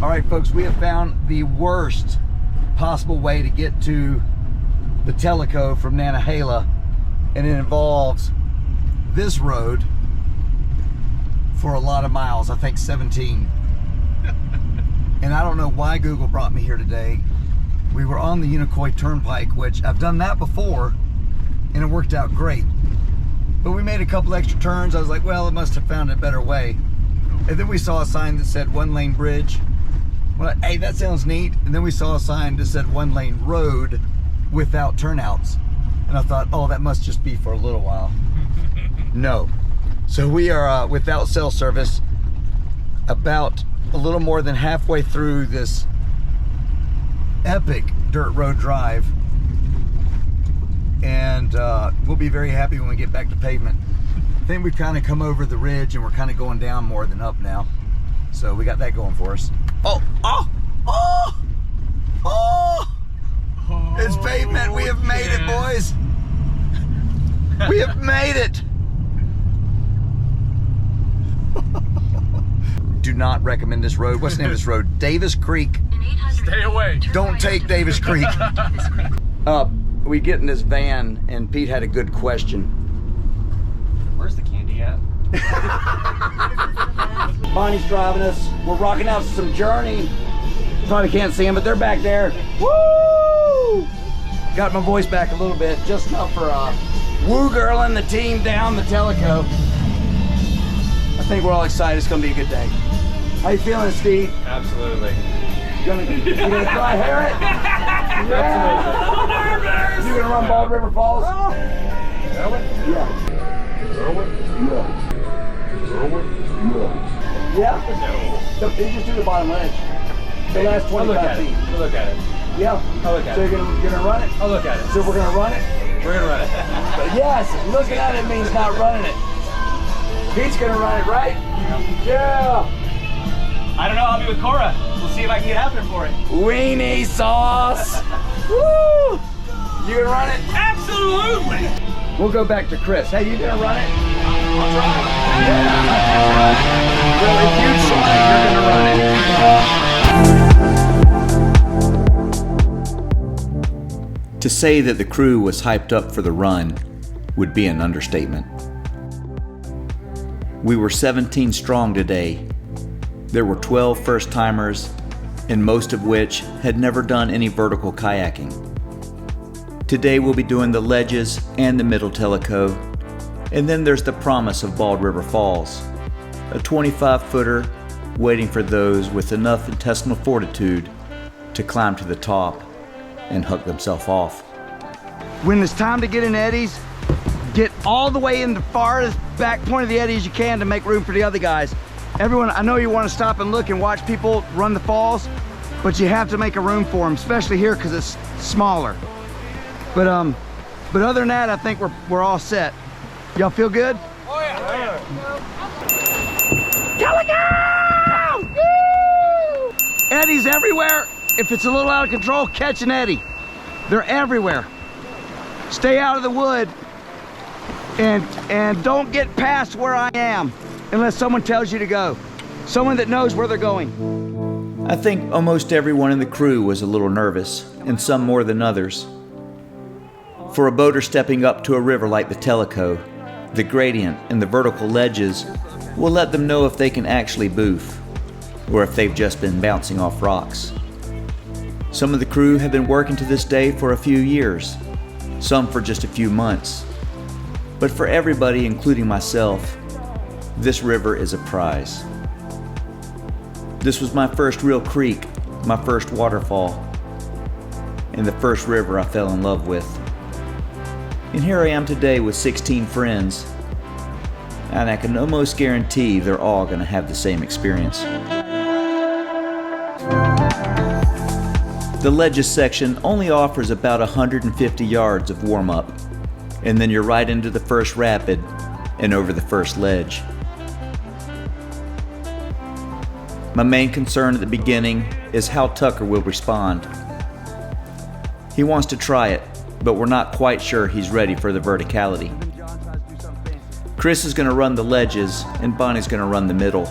All right, folks, we have found the worst possible way to get to the Tellico from Nantahala, and it involves this road for a lot of miles, I think 17. And I don't know why Google brought me here today. We were on the Unicoi Turnpike, which I've done that before, and it worked out great. But we made a couple extra turns. I was like, well, it must have found a better way. And then we saw a sign that said 1-lane bridge. Well, hey, that sounds neat. And then we saw a sign that said 1-lane road without turnouts. And I thought, oh, that must just be for a little while. No. So we are without cell service, about a little more than halfway through this epic dirt road drive. And we'll be very happy when we get back to pavement. I think we've kind of come over the ridge and we're kind of going down more than up now. So we got that going for us. Oh, oh, oh, oh! It's pavement. We have made it, boys. We have made it. Do not recommend this road. What's the name of this road? Davis Creek. Stay away. Don't take Davis Creek. We get in this van and Pete had a good question. Where's the candy at? Bonnie's driving us. We're rocking out some Journey. Probably can't see them, but they're back there. Woo! Got my voice back a little bit, just enough for woo girling the team down the Tellico. I think we're all excited. It's gonna be a good day. How you feeling, Steve? Absolutely. You gonna try Harriet? Yeah. You gonna run Bald River Falls? Yeah. Yeah? So you just do the bottom ledge. The last 25 feet. I'll look at it. Yeah? I'll look at so it. So you're gonna run it? I'll look at it. So we're gonna run it? We're gonna run it. But yes, looking at it means not running it. Pete's gonna run it, right? Yeah! I don't know, I'll be with Cora. We'll see if I can get out there for it. Weenie sauce! Woo! You gonna run it? Absolutely! We'll go back to Chris. Hey, you gonna run it? I'll try. Yeah. Well, if you try, you're gonna run it. To say that the crew was hyped up for the run would be an understatement. We were 17 strong today. There were 12 first-timers, and most of which had never done any vertical kayaking. Today we'll be doing the ledges and the middle Tellico, and then there's the promise of Bald River Falls, a 25-footer waiting for those with enough intestinal fortitude to climb to the top and hook themselves off. When it's time to get in eddies, get all the way in the farthest back point of the eddy as you can to make room for the other guys. Everyone, I know you want to stop and look and watch people run the falls, but you have to make a room for them, especially here because it's smaller. But other than that, I think we're all set. Y'all feel good? Oh yeah. Tellico! Woo! Eddies everywhere. If it's a little out of control, catch an eddy. They're everywhere. Stay out of the wood and don't get past where I am unless someone tells you to go. Someone that knows where they're going. I think almost everyone in the crew was a little nervous, and some more than others. For a boater stepping up to a river like the Tellico, the gradient and the vertical ledges will let them know if they can actually boof, or if they've just been bouncing off rocks. Some of the crew have been working to this day for a few years, some for just a few months. But for everybody, including myself, this river is a prize. This was my first real creek, my first waterfall, and the first river I fell in love with. And here I am today with 16 friends, and I can almost guarantee they're all going to have the same experience. The ledges section only offers about 150 yards of warm-up, and then you're right into the first rapid and over the first ledge. My main concern at the beginning is how Tucker will respond. He wants to try it, but we're not quite sure he's ready for the verticality. Chris is going to run the ledges and Bonnie's going to run the middle.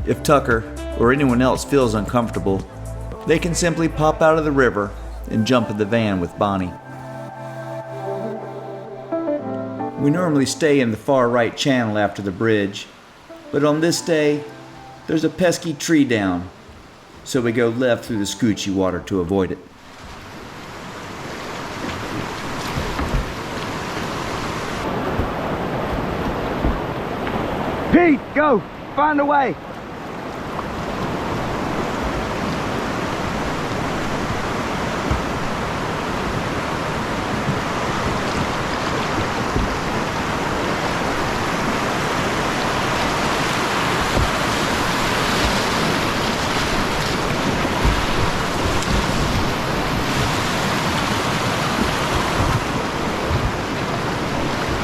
If Tucker, or anyone else feels uncomfortable, they can simply pop out of the river and jump in the van with Bonnie. We normally stay in the far right channel after the bridge, but on this day, there's a pesky tree down, so we go left through the Scoochie water to avoid it. Pete, go! Find a way!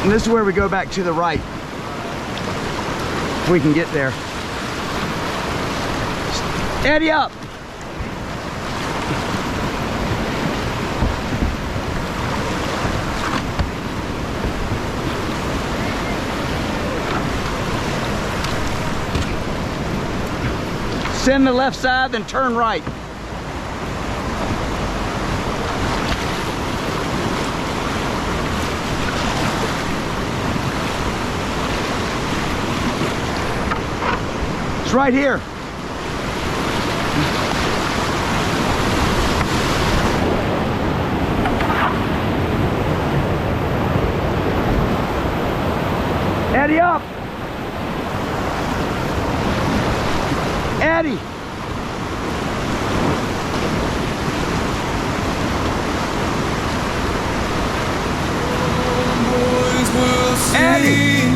And this is where we go back to the right. If we can get there. Eddie up! Send the left side, then turn right. It's right here. Eddie up! Eddie! Eddie!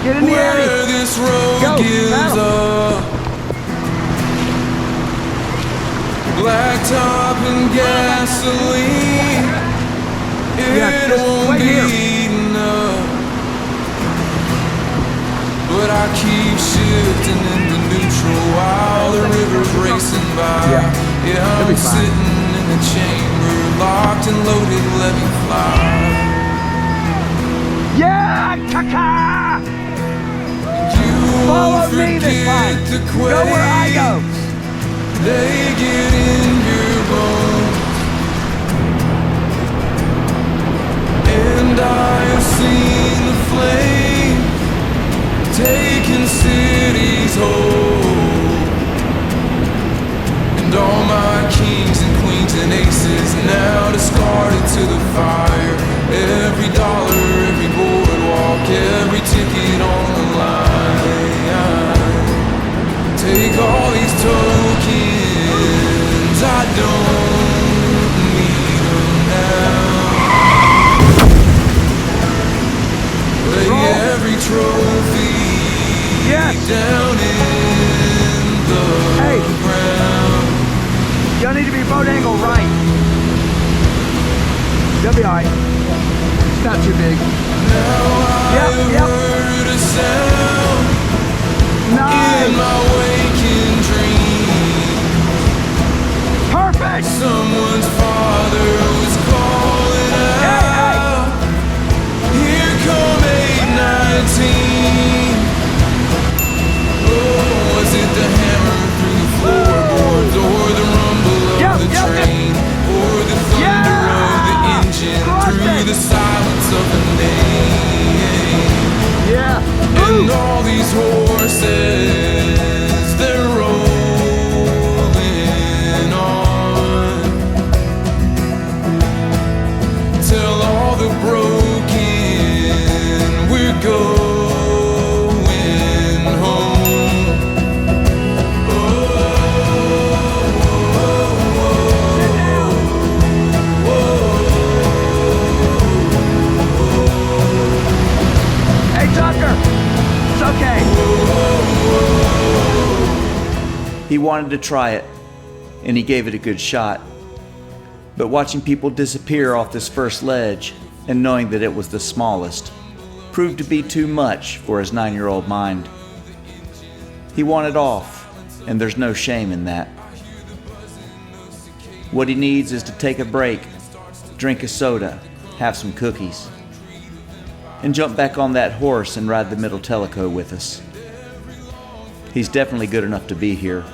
Get in the Eddie! This road Go, gives paddle. up. Blacktop and gasoline. Yeah, It just won't wait be here. enough. But I keep shifting into neutral while the river's racing by. Yeah, it'll be I'm fine. sitting in the chamber, locked and loaded, let me fly. Yeah, Tucker! You Follow won't me this time. forget the Go where I go. quakes. They get in your bones. And I have seen the flame taking cities whole. And all my kings and queens and aces now discarded to the fire. Every dollar, every boardwalk, every ticket on the line. Take all these tokens, I don't need them now. Lay every trophy down in the ground. Y'all need to be boat angle right. You'll be alright. It's not too big. Now I heard a sound in Nice! my waking dream. Perfect! Someone's father was calling out. Here come 819. Oh, was it the hammer through the floorboards, or the rumble of the train, or the thunder of the engine through the silence of the name? Yeah! And all these horses, they're rolling on. Tell all the broken we're going home. Hey, Tucker! It's okay. He wanted to try it, and he gave it a good shot. But watching people disappear off this first ledge, and knowing that it was the smallest, proved to be too much for his 9-year-old mind. He wanted off, and there's no shame in that. What he needs is to take a break, drink a soda, have some cookies, and jump back on that horse and ride the middle Tellico with us. He's definitely good enough to be here.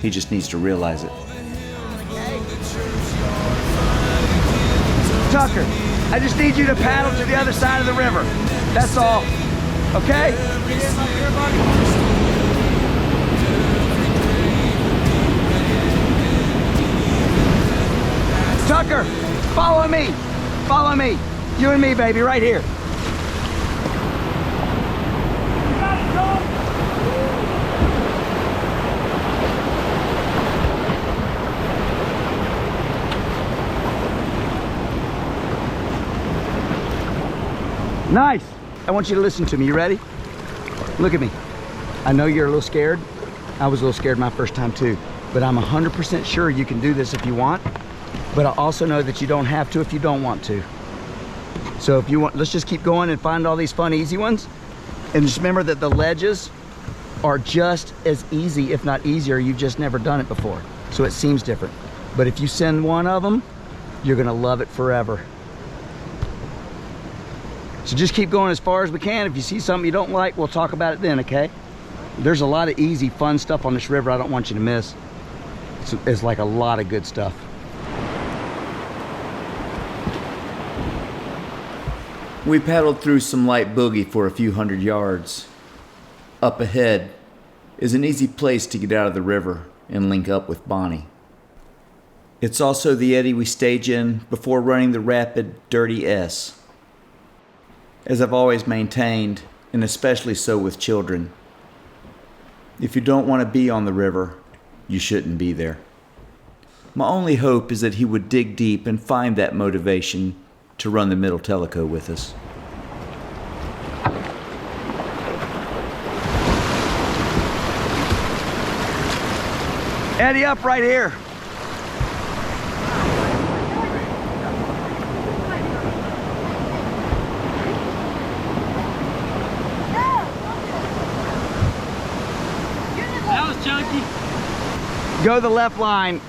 He just needs to realize it. Tucker, I just need you to paddle to the other side of the river. That's all. Okay? Tucker, follow me. Follow me. You and me, baby, right here. Nice. I want you to listen to me. You ready? Look at me. I know you're a little scared. I was a little scared my first time too, but I'm 100% sure you can do this if you want. But I also know that you don't have to if you don't want to. So if you want, let's just keep going and find all these fun, easy ones. And just remember that the ledges are just as easy, if not easier. You've just never done it before. So it seems different. But if you send one of them, you're gonna love it forever. So just keep going as far as we can. If you see something you don't like, we'll talk about it then, okay? There's a lot of easy, fun stuff on this river I don't want you to miss. It's like a lot of good stuff. We paddled through some light boogie for a few hundred yards. Up ahead is an easy place to get out of the river and link up with Bonnie. It's also the eddy we stage in before running the rapid, dirty S. As I've always maintained, and especially so with children, if you don't want to be on the river, you shouldn't be there. My only hope is that he would dig deep and find that motivation to run the middle Tellico with us. Eddy up right here. That was chunky. Go the left line.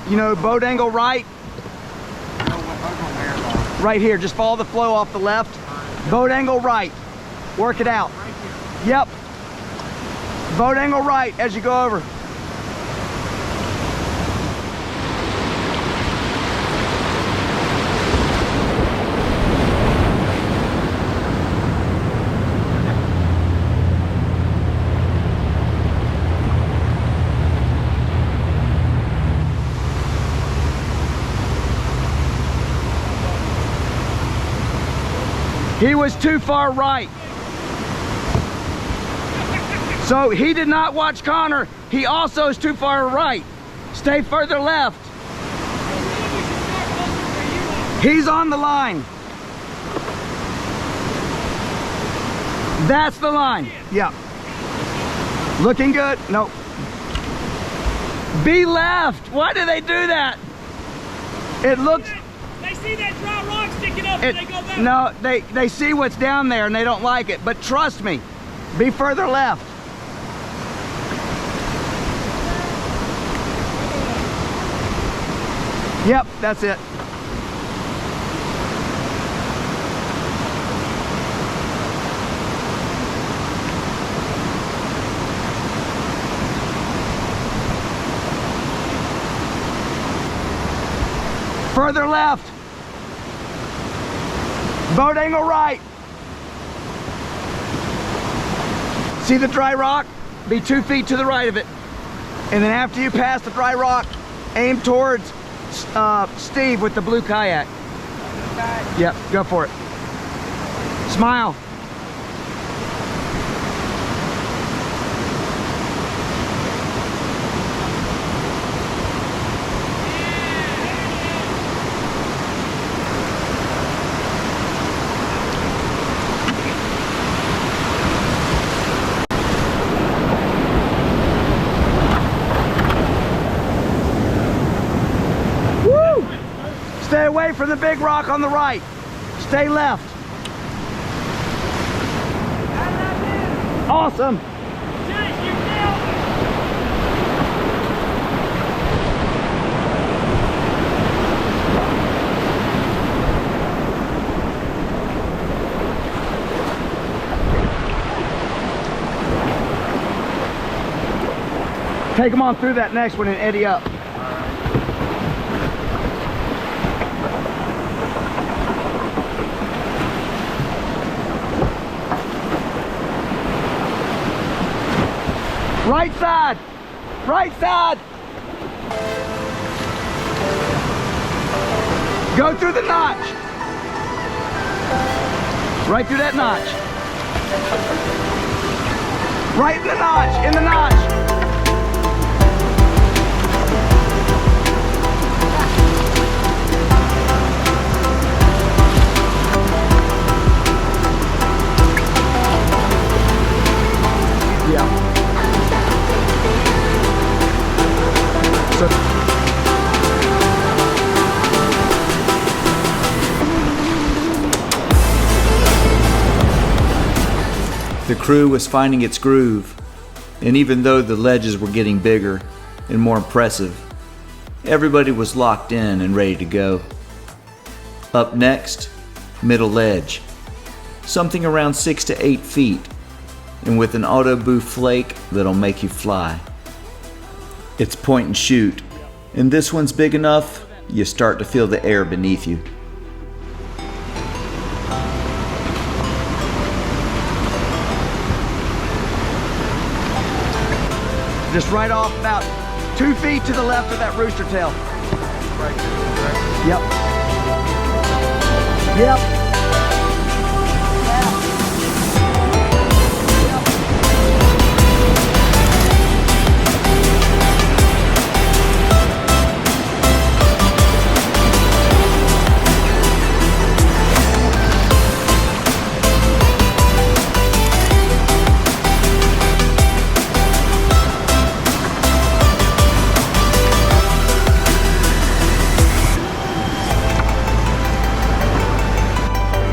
You know, boat angle right. Right here, just follow the flow off the left. Boat angle right. Work it out. Yep. Boat angle right as you go over. He was too far right. So he did not watch Connor. He also is too far right. Stay further left. He's on the line. That's the line. Yeah. Looking good. Nope. Be left. Why do they do that? It looks... They see that dry rock sticking up and they go back. No, they see what's down there and they don't like it. But trust me, be further left. Yep, that's it. Further left. Boat angle right. See the dry rock? Be 2 feet to the right of it. And then after you pass the dry rock, aim towards Steve with the blue kayak. Yep, go for it. Smile. Stay away from the big rock on the right. Stay left. Awesome. Take them on through that next one and eddy up. Right side! Right side! Go through the notch! Right through that notch. Right in the notch, in the notch. Yeah. The crew was finding its groove, and even though the ledges were getting bigger and more impressive, everybody was locked in and ready to go. Up next, middle ledge, something around 6 to 8 feet, and with an auto boo flake that'll make you fly. It's point and shoot, and this one's big enough, you start to feel the air beneath you. Just right off about 2 feet to the left of that rooster tail. Yep. Yep.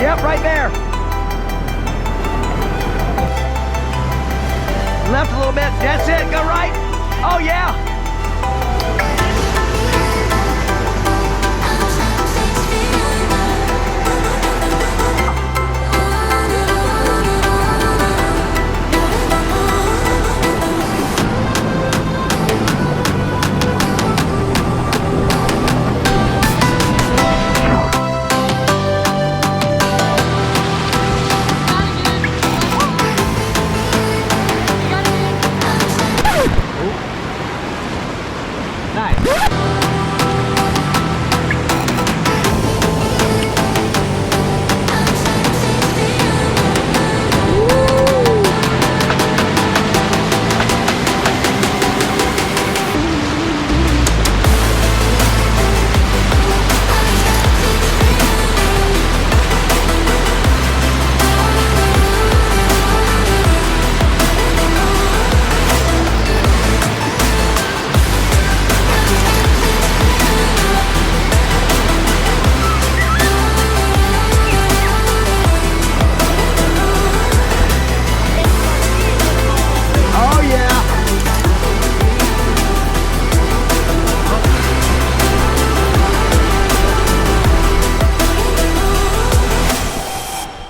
Yep, right there. Left a little bit. That's it. Go right. Oh, yeah.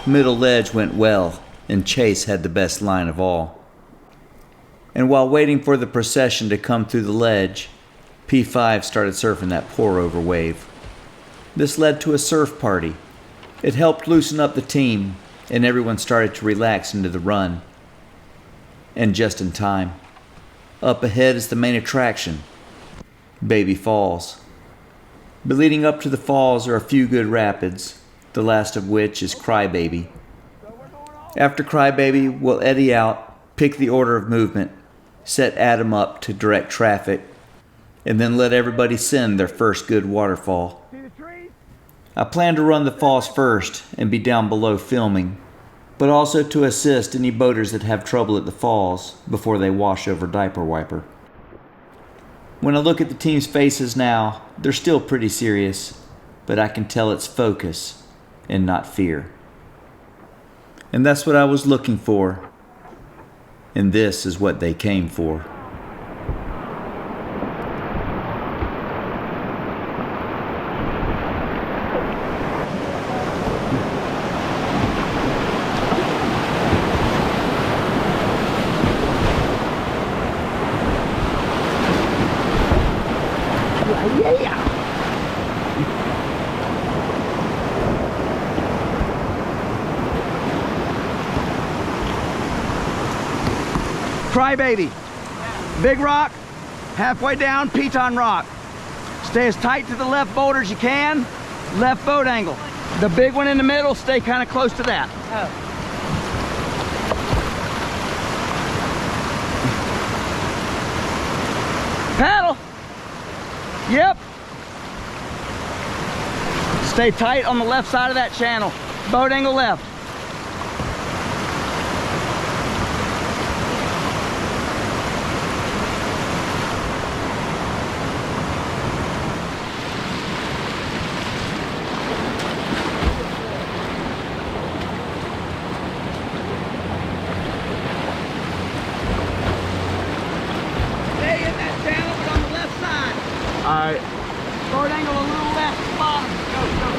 Middle ledge went well, and Chase had the best line of all. And while waiting for the procession to come through the ledge, P5 started surfing that pour-over wave. This led to a surf party. It helped loosen up the team, and everyone started to relax into the run. And just in time. Up ahead is the main attraction, Baby Falls. But leading up to the falls are a few good rapids, the last of which is Crybaby. After Crybaby, we'll eddy out, pick the order of movement, set Adam up to direct traffic, and then let everybody send their first good waterfall. I plan to run the falls first and be down below filming, but also to assist any boaters that have trouble at the falls before they wash over Diaper Wiper. When I look at the team's faces now, they're still pretty serious, but I can tell it's focus and not fear. And that's what I was looking for, and this is what they came for. Crybaby. Big rock, halfway down, piton rock. Stay as tight to the left boulder as you can. Left boat angle. The big one in the middle, stay kind of close to that. Paddle. Yep. Stay tight on the left side of that channel. Boat angle left. Stay in that channel, but on the left side. All right. Boat angle a little left, bottom. Go, go.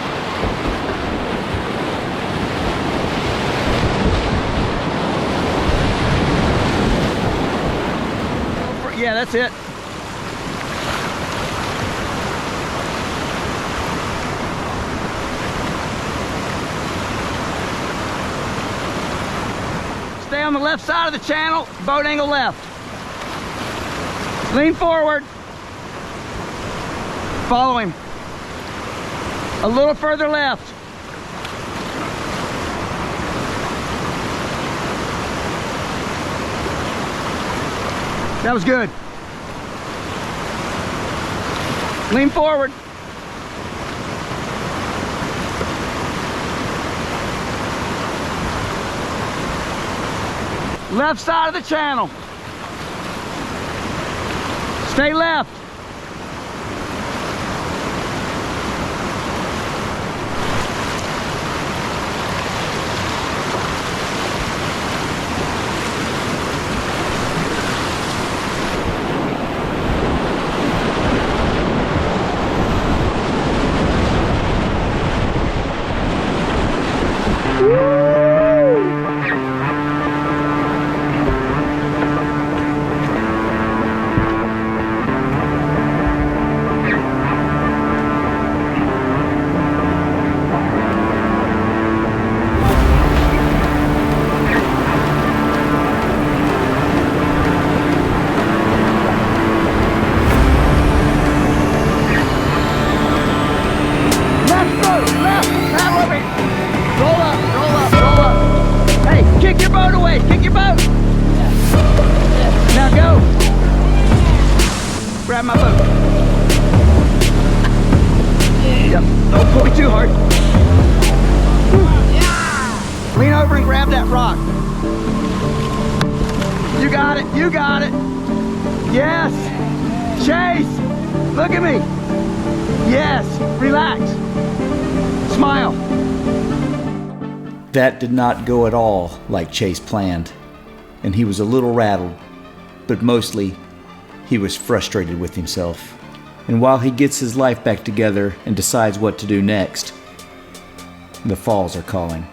Yeah, that's it. Stay on the left side of the channel, boat angle left. Lean forward. Follow him. A little further left. That was good. Lean forward. Left side of the channel. Stay left. Grab my boat. Yep. Don't pull me too hard. Lean over and grab that rock. You got it. You got it. Yes. Chase. Look at me. Yes. Relax. Smile. That did not go at all like Chase planned, and he was a little rattled, but mostly he was frustrated with himself. And while he gets his life back together and decides what to do next, the falls are calling.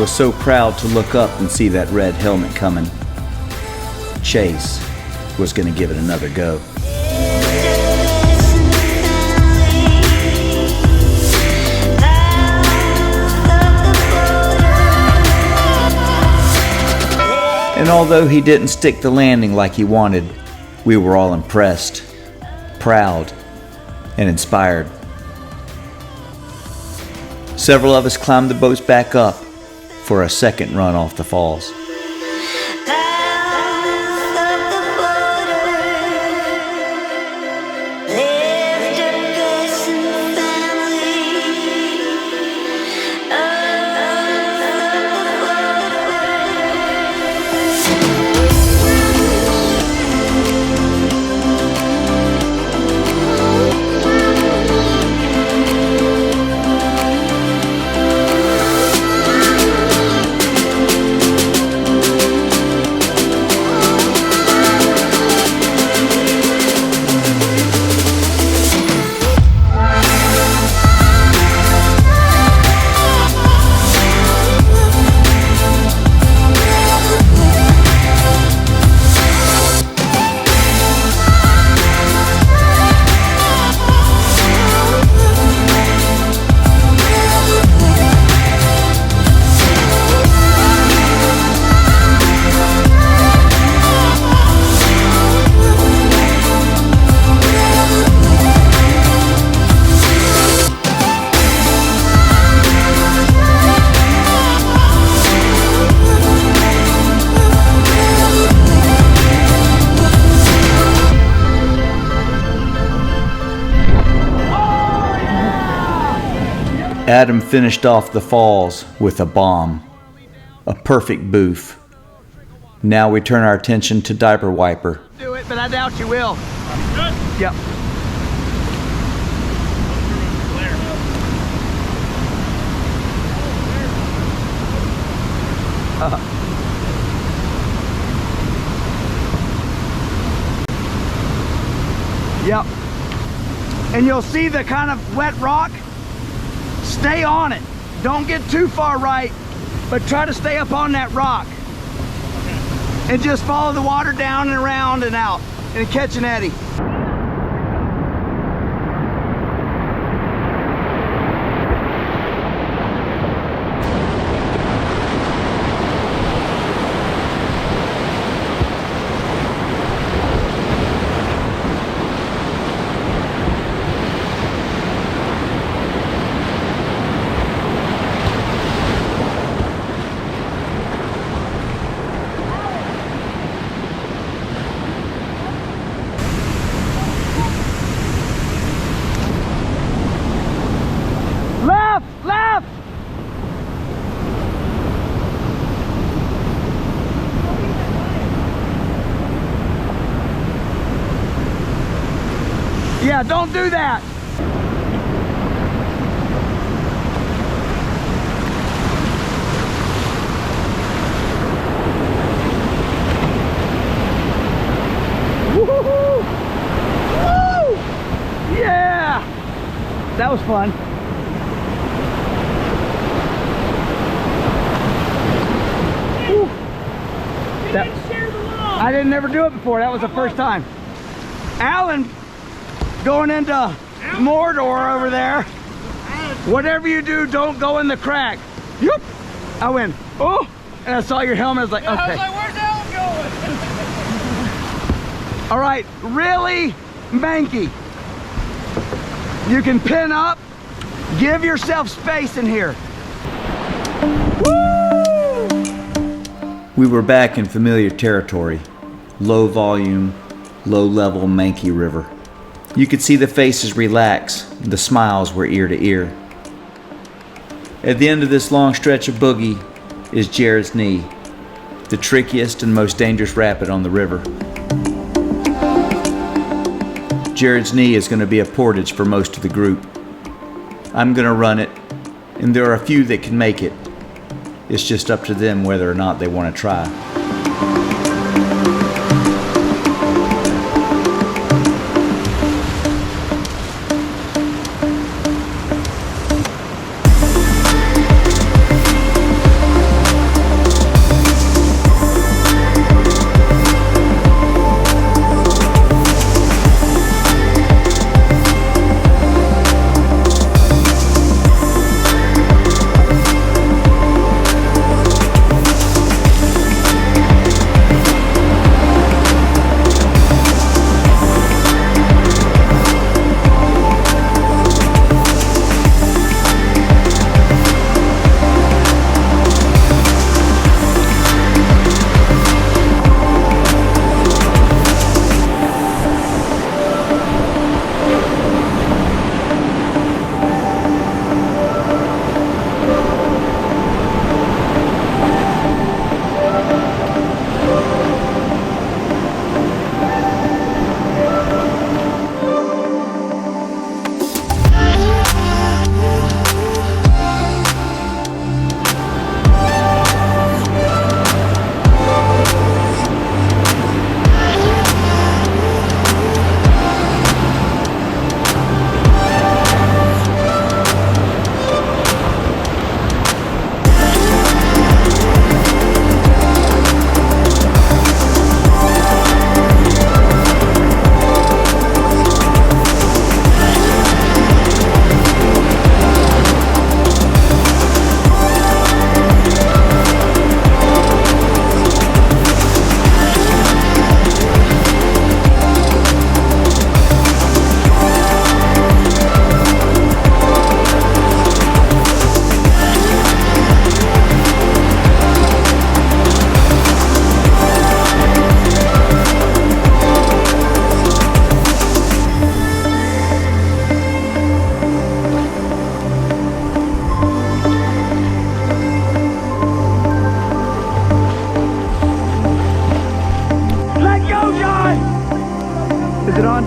was so proud to look up and see that red helmet coming. Chase was going to give it another go. And although he didn't stick the landing like he wanted, we were all impressed, proud, and inspired. Several of us climbed the boats back up for a second run off the falls. Adam finished off the falls with a bomb, a perfect boof. Now we turn our attention to Diaper Wiper. Do it, but I doubt you will. Good? Yep. Yep. And you'll see the kind of wet rock. Stay on it. Don't get too far right, but try to stay up on that rock. And just follow the water down and around and out and catch an eddy. Yeah, don't do that. Woo-hoo-hoo. Woo! Yeah, that was fun. Woo. I didn't never do it before. That was the first time. Alan, going into Mordor over there. Whatever you do, don't go in the crack. Yep. I went, oh, and I saw your helmet. I was like, okay. I was like, where's Alan going? All right, really manky. You can pin up. Give yourself space in here. Woo! We were back in familiar territory. Low volume, low level manky river. You could see the faces relax, the smiles were ear to ear. At the end of this long stretch of boogie is Jared's Knee, the trickiest and most dangerous rapid on the river. Jared's Knee is going to be a portage for most of the group. I'm going to run it, and there are a few that can make it. It's just up to them whether or not they want to try. Is it on?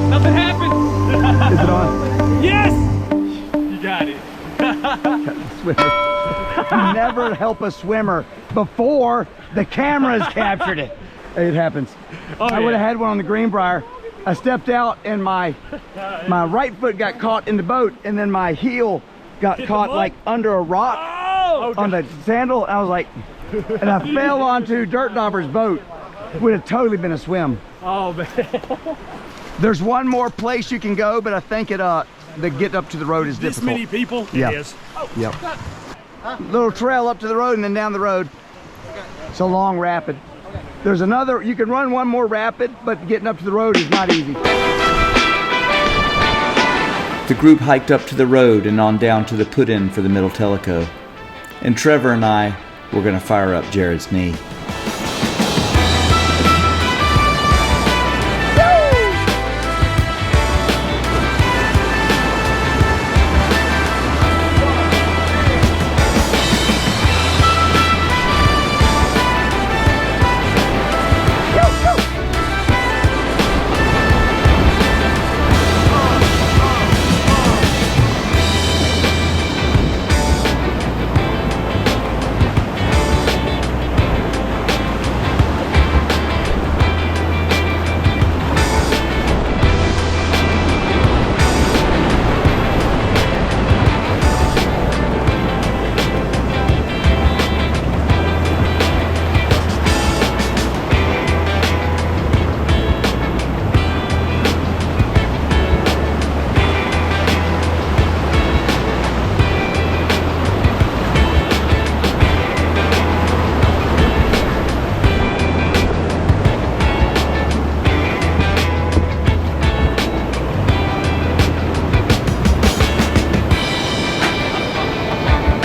Nothing happened. Is it on? Yes! You got it. Swimmer. Never help a swimmer before the cameras captured it. It happens. Oh, I would have yeah. had one on the Greenbrier. I stepped out and my right foot got caught in the boat, and then my heel got caught like under a rock on the sandal. I was like, and I fell onto Dirt Dauber's boat. Would have totally been a swim. Oh, man. There's one more place you can go, but I think the getting up to the road is This difficult. many people? Yeah. It is. Oh, Yep. Little trail up to the road and then down the road. It's a long rapid. There's another, you can run one more rapid, but getting up to the road is not easy. The group hiked up to the road and on down to the put-in for the Middle Tellico. And Trevor and I were going to fire up Jared's knee.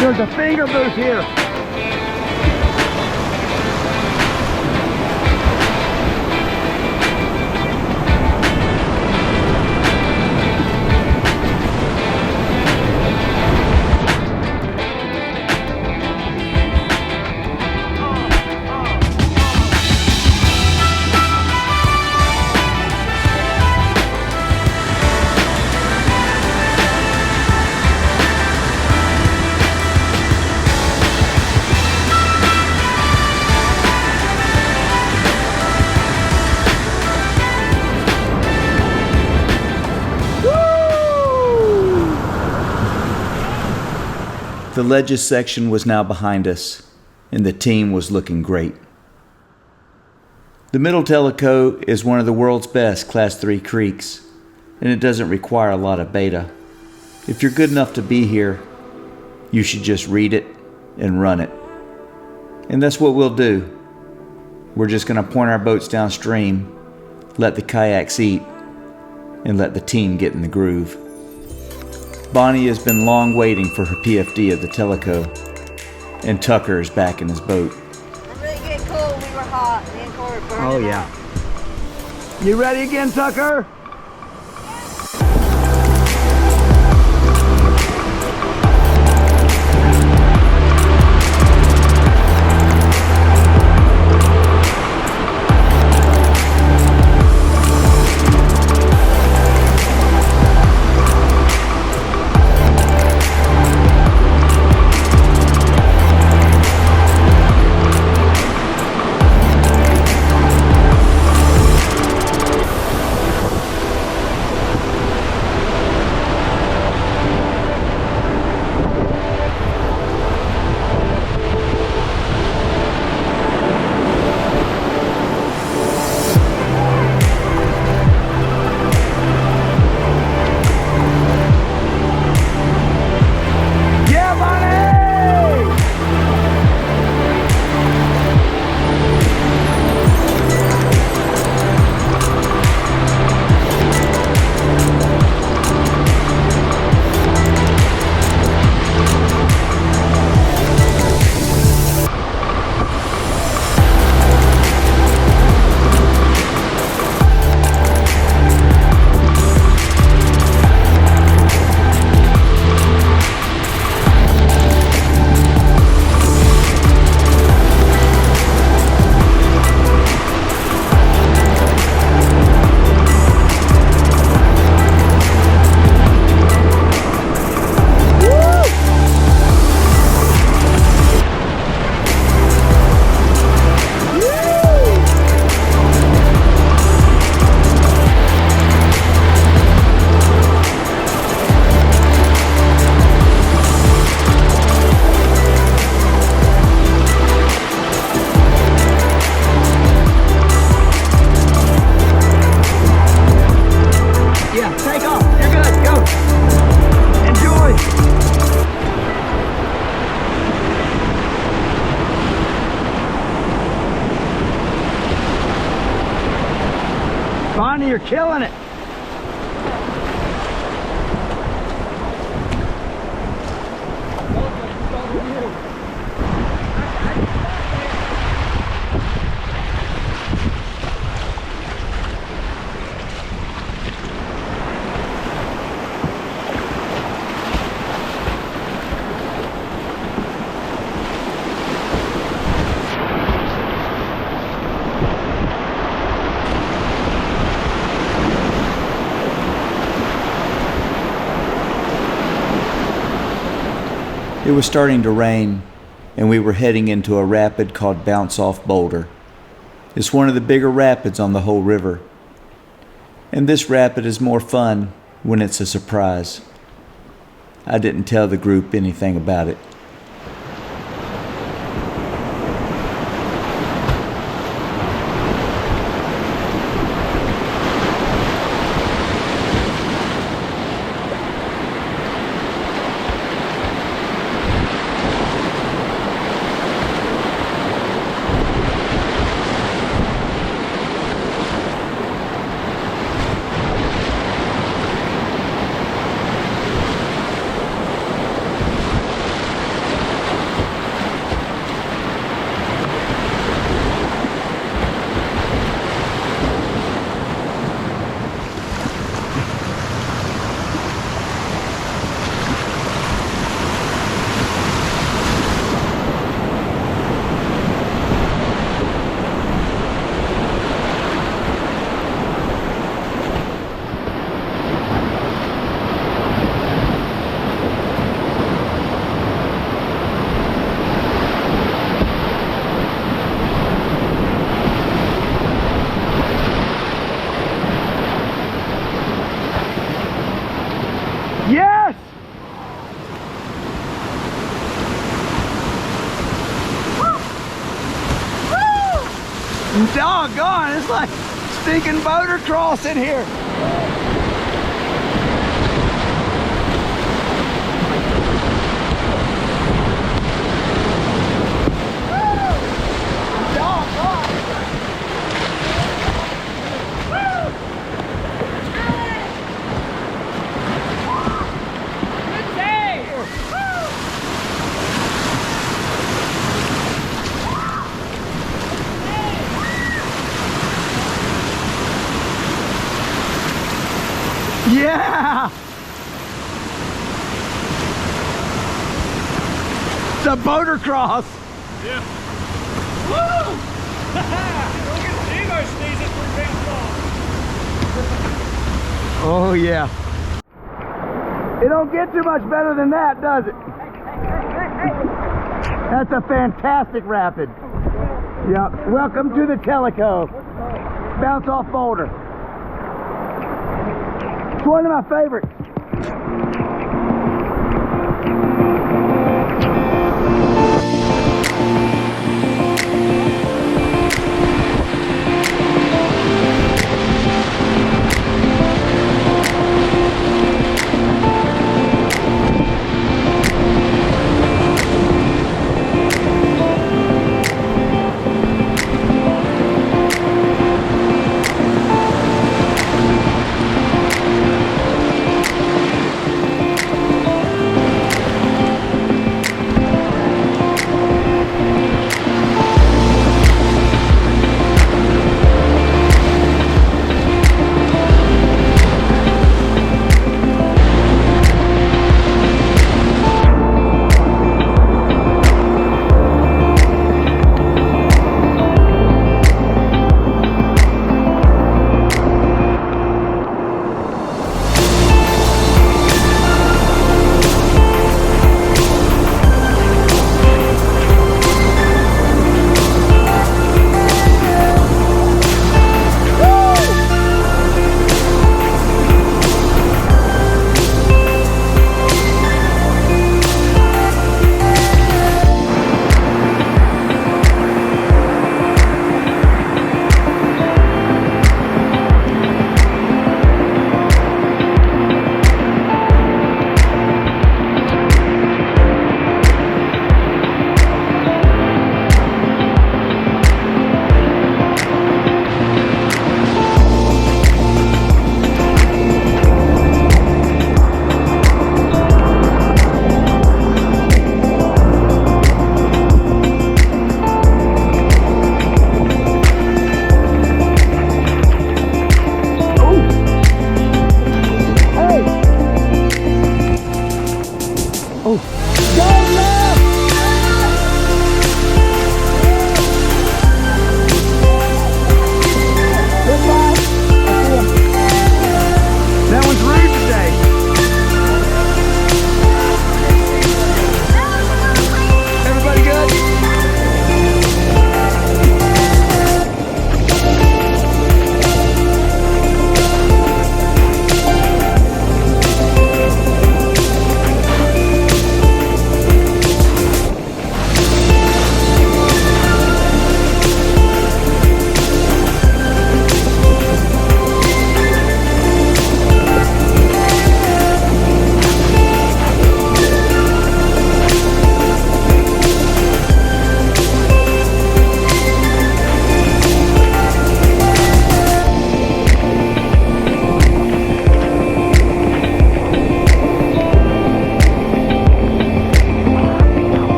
There's a finger boot here. The ledges section was now behind us, and the team was looking great. The Middle Tellico is one of the world's best Class 3 creeks, and it doesn't require a lot of beta. If you're good enough to be here, you should just read it and run it. And that's what we'll do. We're just going to point our boats downstream, let the kayaks eat, and let the team get in the groove. Bonnie has been long waiting for her PFD of the Tellico, and Tucker is back in his boat. I'm really getting cold. We were hot. Me and Corey were burning Oh yeah. up. You ready again, Tucker? Bonnie, you're killing it. It was starting to rain, and we were heading into a rapid called Bounce Off Boulder. It's one of the bigger rapids on the whole river. And this rapid is more fun when it's a surprise. I didn't tell the group anything about it. Yes! Doggone, it's like stinking boulder cross in here. Yeah! It's a boulder cross. Yeah. Woo! Look at Evo sneezing through bounce off. Oh yeah. It don't get too much better than that, does it? That's a fantastic rapid. Yep. Welcome to the Tellico. Bounce off boulder. It's one of my favorites.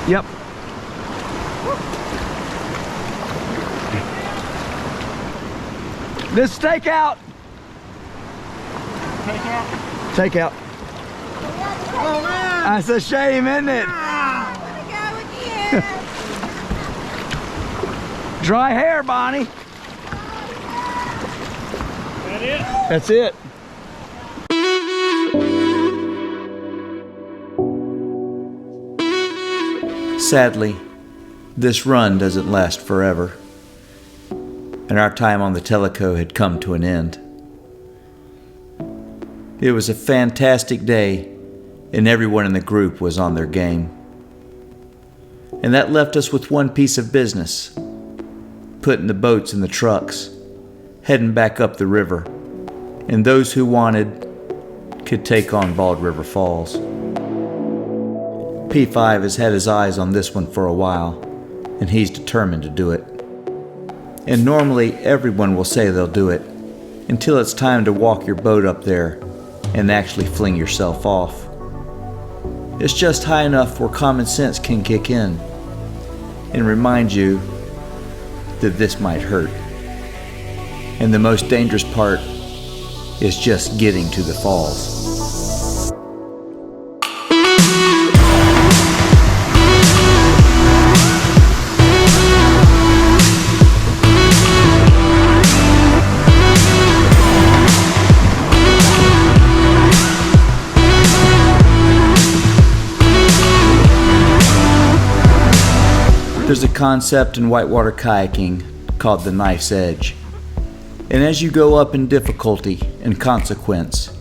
Yep. This takeout. Take out. Oh man! That's a shame, isn't it? Dry hair, Bonnie. That it? That's it. Sadly, this run doesn't last forever, and our time on the Tellico had come to an end. It was a fantastic day, and everyone in the group was on their game. And that left us with one piece of business: putting the boats in the trucks, heading back up the river, and those who wanted could take on Bald River Falls. P5 has had his eyes on this one for a while, and he's determined to do it. And normally everyone will say they'll do it, until it's time to walk your boat up there and actually fling yourself off. It's just high enough where common sense can kick in and remind you that this might hurt. And the most dangerous part is just getting to the falls. There's a concept in whitewater kayaking called the knife's edge. And as you go up in difficulty and consequence,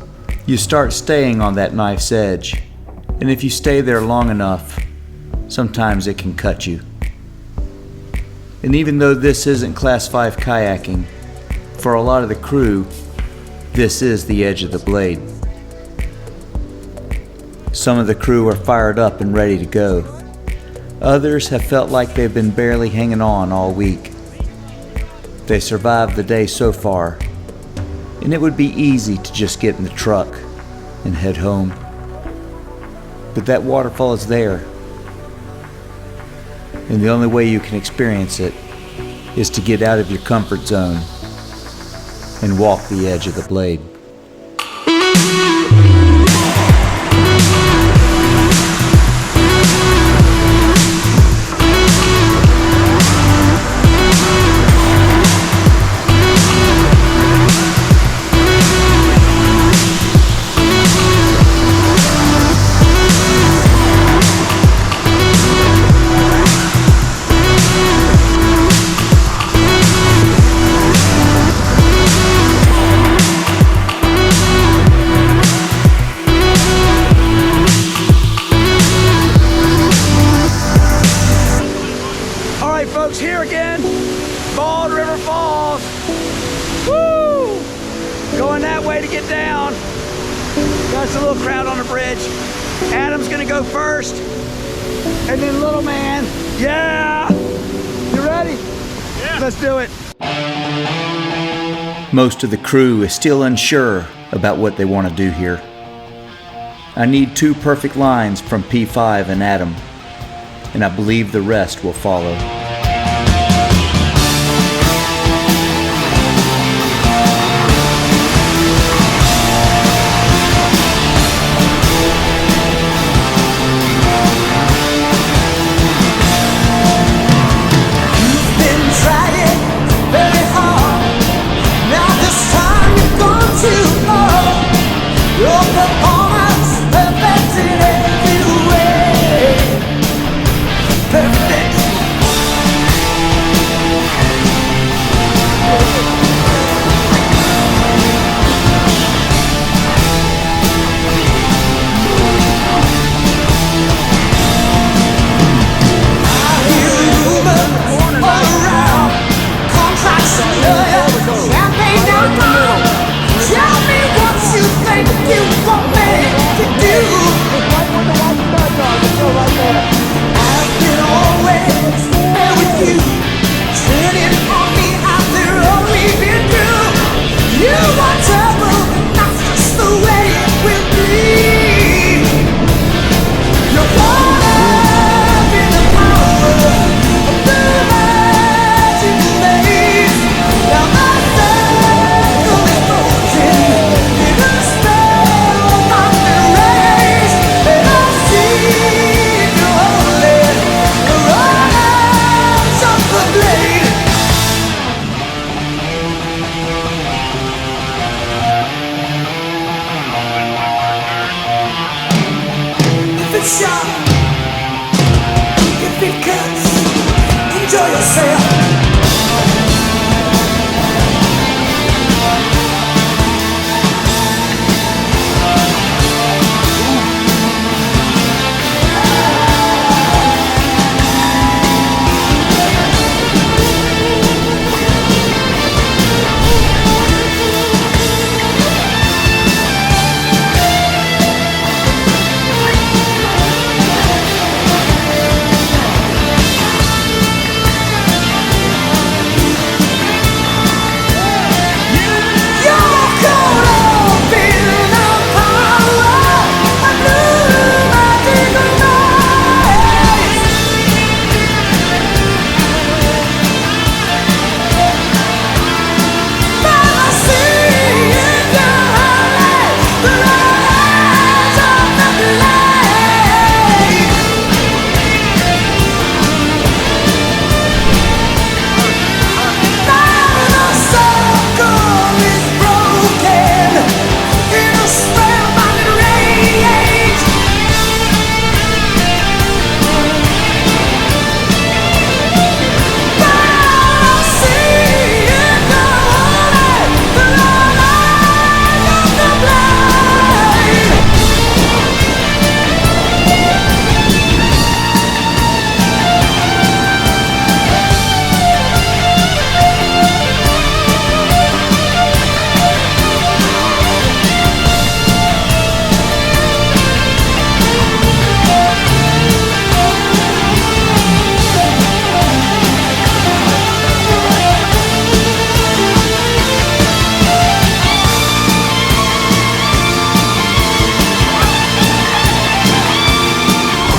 you start staying on that knife's edge. And if you stay there long enough, sometimes it can cut you. And even though this isn't Class 5 kayaking, for a lot of the crew, this is the edge of the blade. Some of the crew are fired up and ready to go. Others have felt like they've been barely hanging on all week. They survived the day so far, and it would be easy to just get in the truck and head home. But that waterfall is there, and the only way you can experience it is to get out of your comfort zone and walk the edge of the blade. Here again, Bald River Falls. Woo! Going that way to get down. Got a little crowd on the bridge. Adam's gonna go first, and then little man. Yeah! You ready? Yeah. Let's do it. Most of the crew is still unsure about what they want to do here. I need 2 perfect lines from P5 and Adam, and I believe the rest will follow. Perfect. it sharp, if it cuts, enjoy yourself.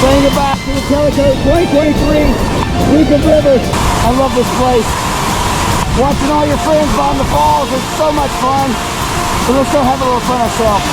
Saying goodbye to the Tellico 2023 Creek Rivers. I love this place. Watching all your friends behind the falls is so much fun. So let's go have a little fun ourselves.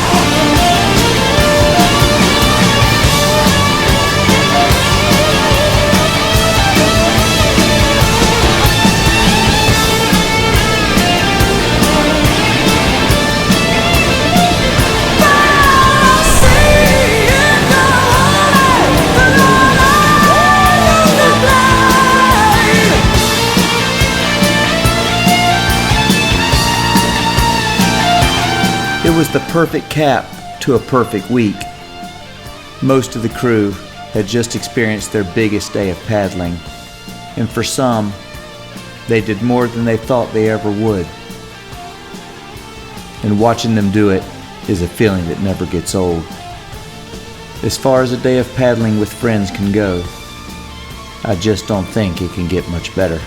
It was the perfect cap to a perfect week. Most of the crew had just experienced their biggest day of paddling, and for some, they did more than they thought they ever would. And watching them do it is a feeling that never gets old. As far as a day of paddling with friends can go, I just don't think it can get much better.